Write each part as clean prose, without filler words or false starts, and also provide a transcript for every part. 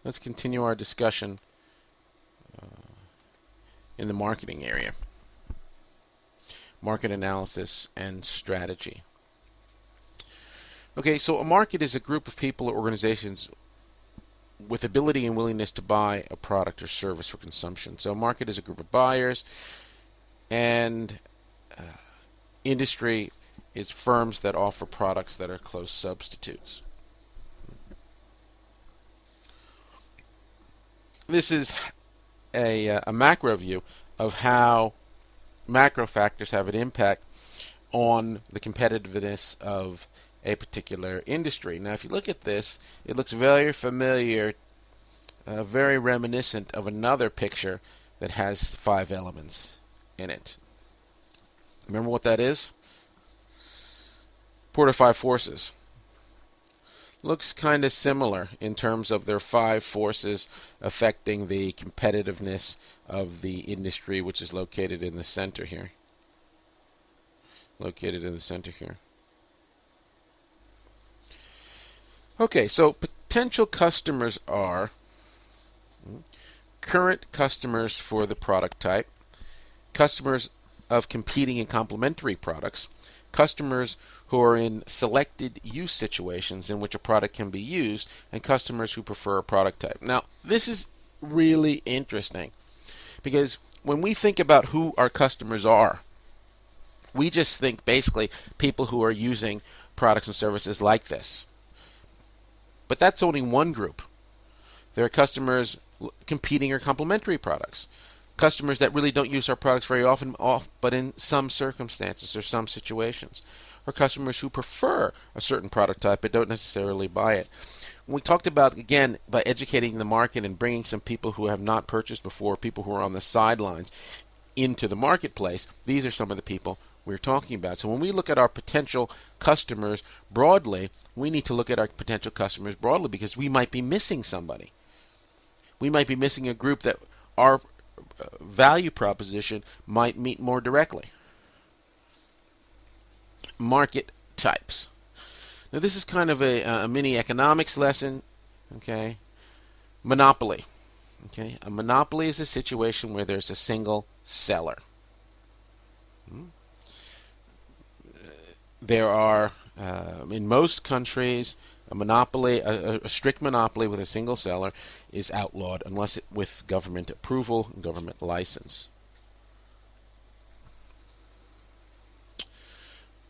let's continue our discussion in the marketing area. Market analysis and strategy. Okay, so a market is a group of people or organizations with ability and willingness to buy a product or service for consumption. So a market is a group of buyers, and industry is firms that offer products that are close substitutes. This is a macro view of how macro factors have an impact on the competitiveness of a particular industry. Now, if you look at this, it looks very familiar, very reminiscent of another picture that has 5 elements in it. Remember what that is? Porter 5 forces. Looks kind of similar in terms of their 5 forces affecting the competitiveness of the industry, which is located in the center here. Okay, so potential customers are current customers for the product type, customers of competing and complementary products, customers who are in selected use situations in which a product can be used, and customers who prefer a product type. Now, this is really interesting because when we think about who our customers are, we just think basically people who are using products and services like this. But that's only one group. There are customers competing or complementary products. Customers that really don't use our products very often, but in some circumstances or some situations. Or customers who prefer a certain product type but don't necessarily buy it. We talked about, again, by educating the market and bringing some people who have not purchased before, people who are on the sidelines, into the marketplace. These are some of the people we're talking about. So when we look at our potential customers broadly, we need to look at our potential customers broadly because we might be missing somebody. We might be missing a group that our value proposition might meet more directly. Market types. Now this is kind of a mini economics lesson. Okay, monopoly. Okay, a monopoly is a situation where there's a single seller. There are, in most countries, a monopoly, a strict monopoly with a single seller is outlawed unless with government approval and government license.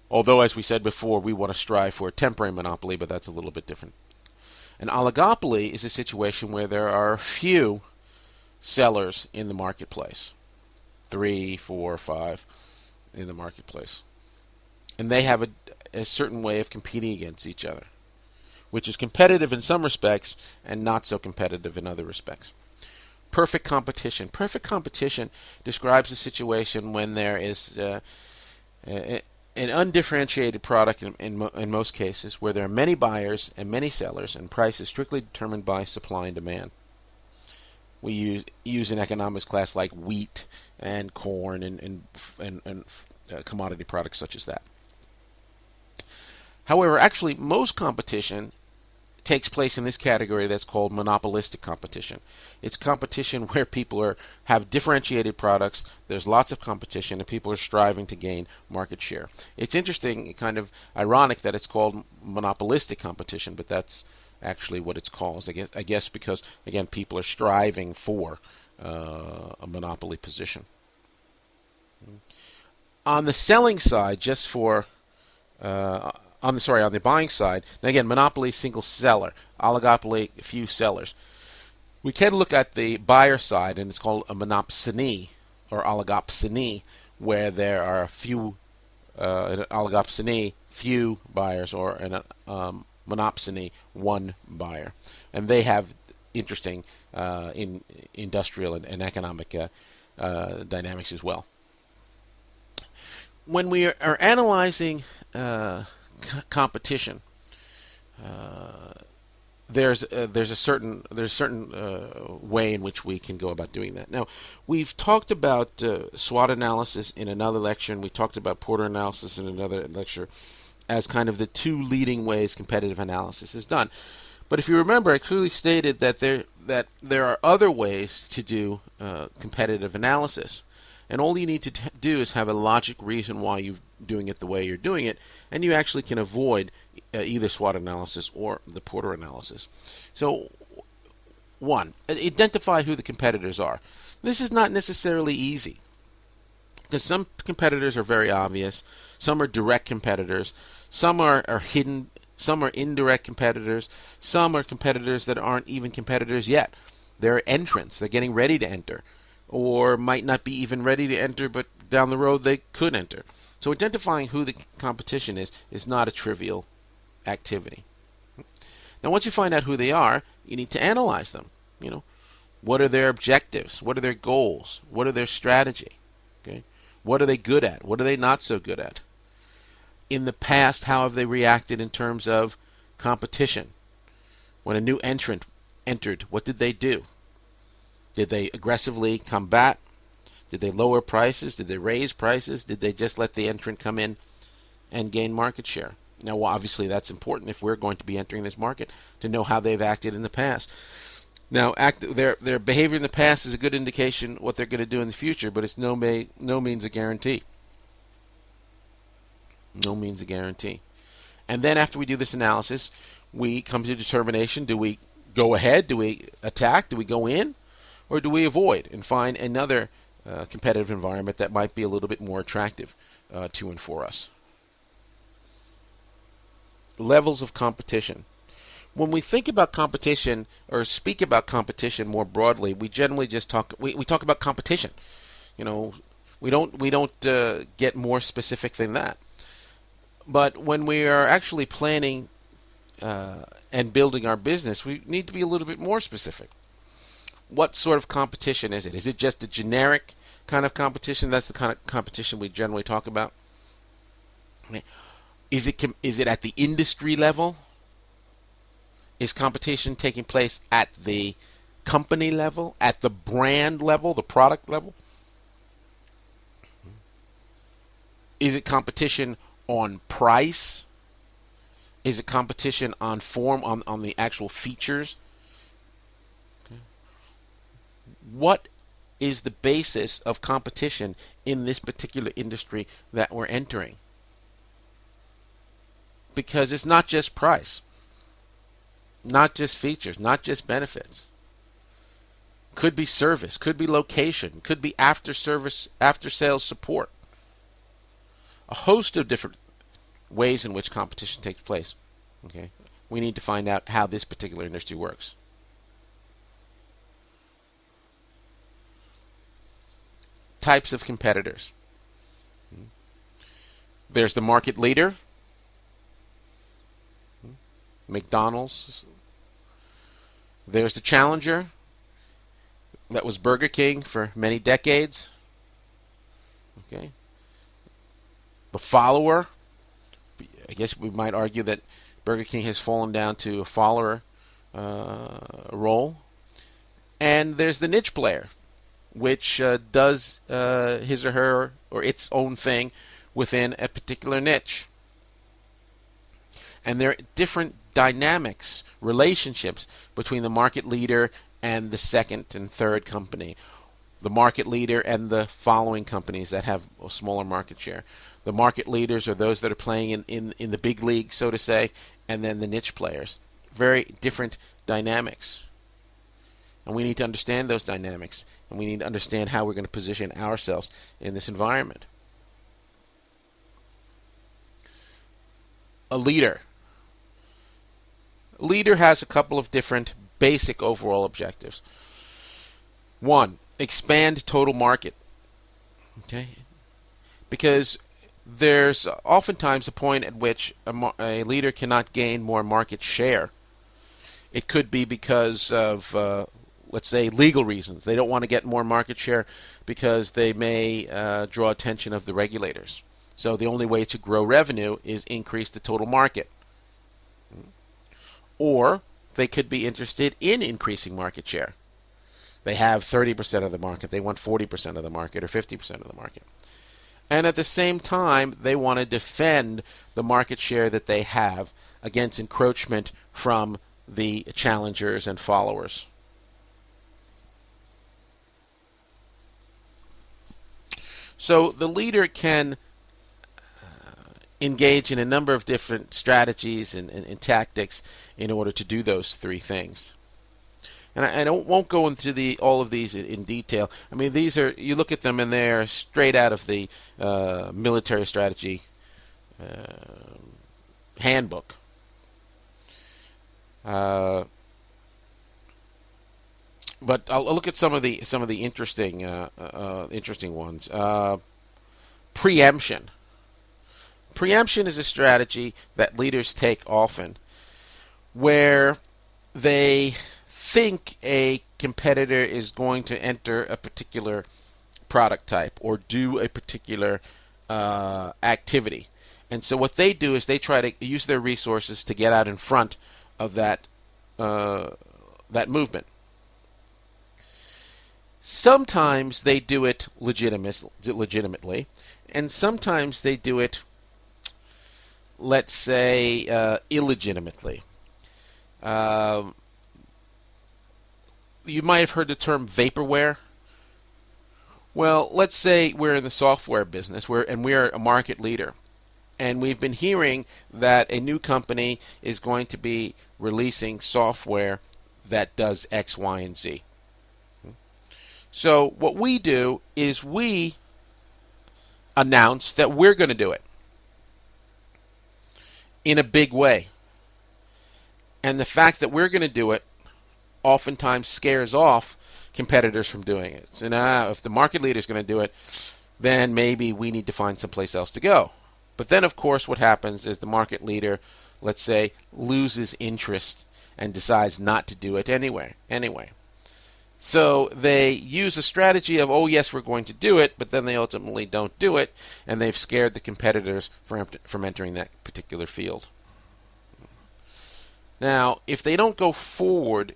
Although, as we said before, we want to strive for a temporary monopoly, but that's a little bit different. An oligopoly is a situation where there are few sellers in the marketplace. 3, 4, 5 in the marketplace. And they have a certain way of competing against each other, which is competitive in some respects and not so competitive in other respects. Perfect competition. Perfect competition describes a situation when there is an undifferentiated product in most cases, where there are many buyers and many sellers, and price is strictly determined by supply and demand. We use an economics class like wheat and corn and commodity products such as that. However, actually, most competition takes place in this category that's called monopolistic competition. It's competition where people have differentiated products, there's lots of competition, and people are striving to gain market share. It's interesting, kind of ironic that it's called monopolistic competition, but that's actually what it's called. I guess because, again, people are striving for a monopoly position. On the selling side, on the buying side, now again, monopoly, single seller, oligopoly, few sellers. We can look at the buyer side, and it's called a monopsony or oligopsony, where there are few, an oligopsony, few buyers, or an monopsony, one buyer, and they have interesting in industrial and economic dynamics as well. When we are analyzing competition, there's a certain way in which we can go about doing that. Now, we've talked about SWOT analysis in another lecture, and we talked about Porter analysis in another lecture as kind of the 2 leading ways competitive analysis is done. But if you remember, I clearly stated that that there are other ways to do competitive analysis. And all you need to do is have a logic reason why you're doing it the way you're doing it, and you actually can avoid either SWOT analysis or the Porter analysis. So, one, identify who the competitors are. This is not necessarily easy, because some competitors are very obvious, some are direct competitors, some are hidden, some are indirect competitors, some are competitors that aren't even competitors yet. They're entrants, they're getting ready to enter, or might not be even ready to enter, but down the road they could enter. So identifying who the competition is not a trivial activity. Now once you find out who they are, you need to analyze them. What are their objectives? What are their goals? What are their strategy? Okay? What are they good at? What are they not so good at? In the past, how have they reacted in terms of competition? When a new entrant entered, what did they do? Did they aggressively combat? Did they lower prices? Did they raise prices? Did they just let the entrant come in and gain market share? Now, well, obviously, that's important if we're going to be entering this market, to know how they've acted in the past. Now, their behavior in the past is a good indication what they're going to do in the future, but it's no means a guarantee. No means a guarantee. And then after we do this analysis, we come to a determination: do we go ahead? Do we attack? Do we go in? Or do we avoid and find another competitive environment that might be a little bit more attractive to and for us? Levels of competition. When we think about competition or speak about competition more broadly, we generally just talk about competition. We don't get more specific than that. But when we are actually planning and building our business, we need to be a little bit more specific. What sort of competition is it? Is it just a generic kind of competition? That's the kind of competition we generally talk about. Is it at the industry level? Is competition taking place at the company level, at the brand level, the product level? Is it competition on price? Is it competition on form, on the actual features? What is the basis of competition in this particular industry that we're entering? Because it's not just price, not just features, not just benefits. Could be service, could be location, could be after sales support. A host of different ways in which competition takes place. Okay, we need to find out how this particular industry works. Types of competitors. There's the market leader, McDonald's. There's the challenger. That was Burger King for many decades. Okay. The follower. I guess we might argue that Burger King has fallen down to a follower role. And there's the niche player, which does his or her or its own thing within a particular niche. And there are different dynamics, relationships between the market leader and the second and third company, the market leader and the following companies that have a smaller market share. The market leaders are those that are playing in the big league, so to say, and then the niche players. Very different dynamics. And we need to understand those dynamics, and we need to understand how we're going to position ourselves in this environment. A leader. A leader has a couple of different basic overall objectives. One, expand total market. Okay? Because there's oftentimes a point at which a leader cannot gain more market share. It could be because of, let's say, legal reasons. They don't want to get more market share because they may draw attention of the regulators. So the only way to grow revenue is increase the total market. Or they could be interested in increasing market share. They have 30% of the market. They want 40% of the market or 50% of the market. And at the same time, they want to defend the market share that they have against encroachment from the challengers and followers. So the leader can engage in a number of different strategies and tactics in order to do those three things. And I won't go into all of these in detail. I mean, these are, you look at them and they're straight out of the military strategy handbook. But I'll look at some of the interesting interesting ones. Preemption. Preemption is a strategy that leaders take often, where they think a competitor is going to enter a particular product type or do a particular activity. And so what they do is they try to use their resources to get out in front of that movement. Sometimes they do it legitimately, and sometimes they do it, let's say, illegitimately. You might have heard the term vaporware. Well, let's say we're in the software business, and we're a market leader, and we've been hearing that a new company is going to be releasing software that does X, Y, and Z. So what we do is we announce that we're going to do it in a big way. And the fact that we're going to do it oftentimes scares off competitors from doing it. So now, if the market leader is going to do it, then maybe we need to find someplace else to go. But then, of course, what happens is the market leader, let's say, loses interest and decides not to do it anyway. So they use a strategy of, oh yes, we're going to do it, but then they ultimately don't do it, and they've scared the competitors from entering that particular field. Now, if they don't go forward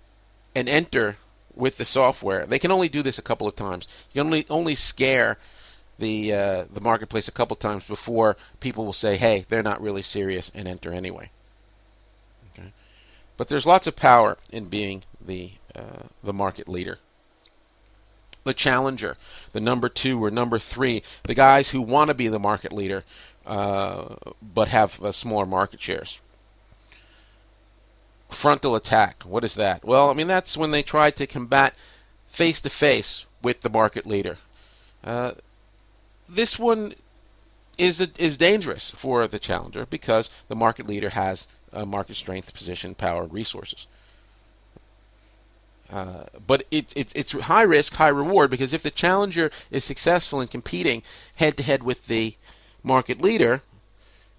and enter with the software, they can only do this a couple of times. You can only scare the marketplace a couple of times before people will say, hey, they're not really serious, and enter anyway. Okay? But there's lots of power in being the market leader. The challenger, the number 2 or number 3, the guys who want to be the market leader but have smaller market shares. Frontal attack, what is that? Well, I mean, that's when they try to combat face-to-face with the market leader. This one is dangerous for the challenger because the market leader has market strength, position, power, and resources. But it's high risk, high reward, because if the challenger is successful in competing head-to-head with the market leader,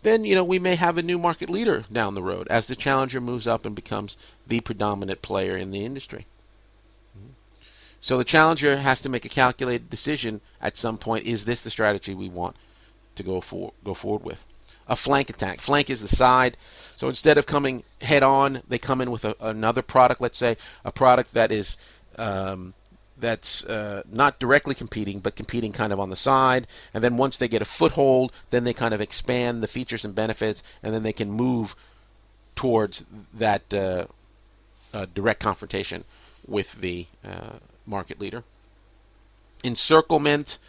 then we may have a new market leader down the road as the challenger moves up and becomes the predominant player in the industry. So the challenger has to make a calculated decision at some point. Is this the strategy we want to go forward with? A flank attack. Flank is the side. So instead of coming head on, they come in with another product. Let's say a product that is that's not directly competing, but competing kind of on the side. And then once they get a foothold, then they kind of expand the features and benefits, and then they can move towards that direct confrontation with the market leader. Encirclement.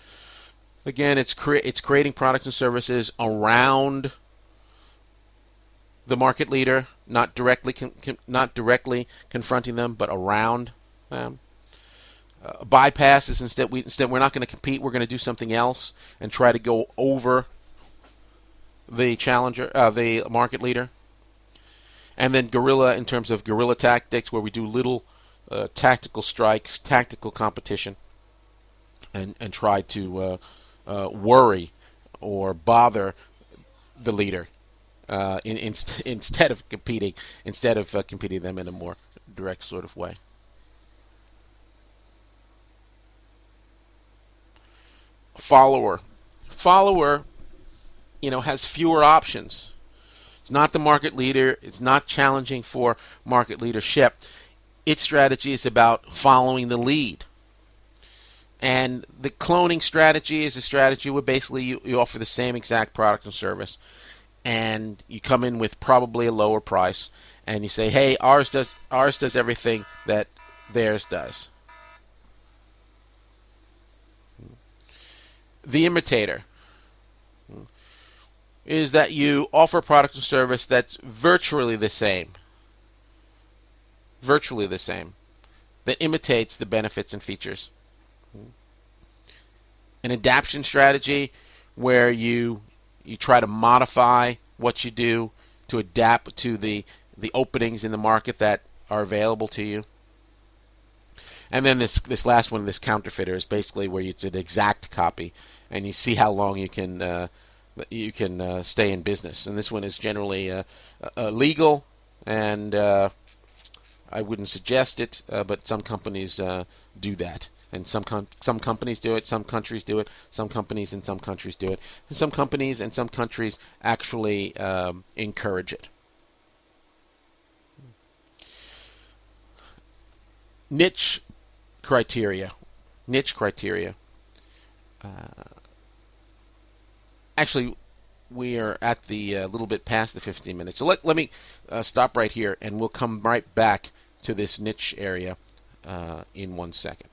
Again, it's creating products and services around the market leader, not directly confronting them, but around them. Bypass is instead we're not going to compete. We're going to do something else and try to go over the challenger, the market leader. And then guerrilla, in terms of guerrilla tactics, where we do little tactical strikes, tactical competition, and try to worry or bother the leader instead of competing them in a more direct sort of way. Follower, has fewer options. It's not the market leader. It's not challenging for market leadership. Its strategy is about following the lead. And the cloning strategy is a strategy where basically you offer the same exact product and service, and you come in with probably a lower price, and you say, hey, ours does everything that theirs does. the imitator is that you offer a product or service that's virtually the same, that imitates the benefits and features. An adaptation strategy where you try to modify what you do to adapt to the openings in the market that are available to you. And then this last one, this counterfeiter, is basically where it's an exact copy, and you see how long you can stay in business. And this one is generally legal, and I wouldn't suggest it, but some companies do that. And some companies do it, some countries do it, some companies in some countries do it, and some companies and some countries actually encourage it. Niche criteria. Actually, we are at the little bit past the 15 minutes. So let me stop right here, and we'll come right back to this niche area in 1 second.